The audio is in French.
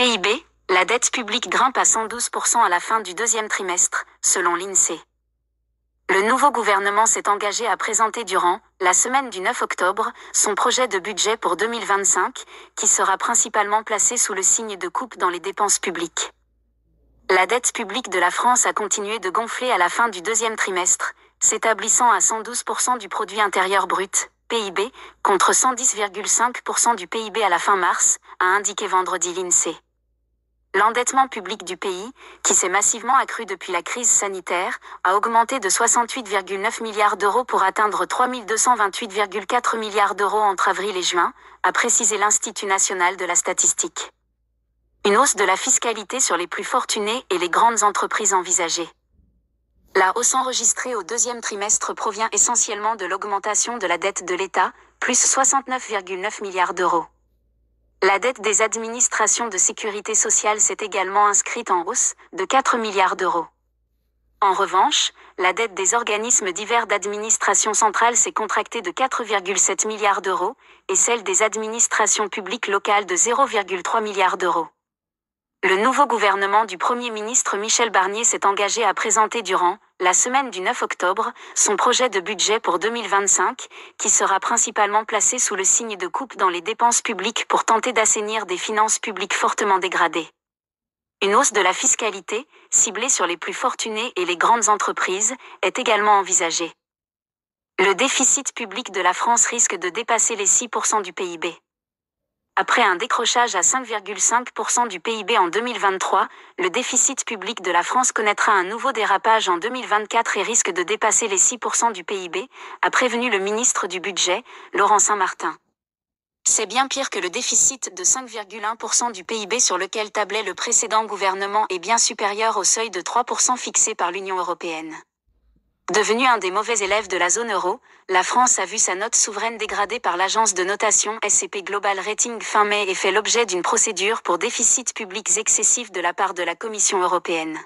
PIB, la dette publique grimpe à 112% à la fin du deuxième trimestre, selon l'INSEE. Le nouveau gouvernement s'est engagé à présenter durant la semaine du 9 octobre son projet de budget pour 2025, qui sera principalement placé sous le signe de coupe dans les dépenses publiques. La dette publique de la France a continué de gonfler à la fin du deuxième trimestre, s'établissant à 112% du produit intérieur brut, PIB, contre 110,5% du PIB à la fin mars, a indiqué vendredi l'INSEE. L'endettement public du pays, qui s'est massivement accru depuis la crise sanitaire, a augmenté de 68,9 milliards d'euros pour atteindre 3 228,4 milliards d'euros entre avril et juin, a précisé l'Institut national de la statistique. Une hausse de la fiscalité sur les plus fortunés et les grandes entreprises envisagée. La hausse enregistrée au deuxième trimestre provient essentiellement de l'augmentation de la dette de l'État, plus 69,9 milliards d'euros. La dette des administrations de sécurité sociale s'est également inscrite en hausse, de 4 milliards d'euros. En revanche, la dette des organismes divers d'administration centrale s'est contractée de 4,7 milliards d'euros, et celle des administrations publiques locales de 0,3 milliards d'euros. Le nouveau gouvernement du Premier ministre Michel Barnier s'est engagé à présenter durant la semaine du 9 octobre son projet de budget pour 2025, qui sera principalement placé sous le signe de coupe dans les dépenses publiques pour tenter d'assainir des finances publiques fortement dégradées. Une hausse de la fiscalité, ciblée sur les plus fortunés et les grandes entreprises, est également envisagée. Le déficit public de la France risque de dépasser les 6% du PIB. Après un décrochage à 5,5% du PIB en 2023, le déficit public de la France connaîtra un nouveau dérapage en 2024 et risque de dépasser les 6% du PIB, a prévenu le ministre du Budget, Laurent Saint-Martin. C'est bien pire que le déficit de 5,1% du PIB sur lequel tablait le précédent gouvernement et bien supérieur au seuil de 3% fixé par l'Union européenne. Devenue un des mauvais élèves de la zone euro, la France a vu sa note souveraine dégradée par l'agence de notation S&P Global Rating fin mai et fait l'objet d'une procédure pour déficit public excessif de la part de la Commission européenne.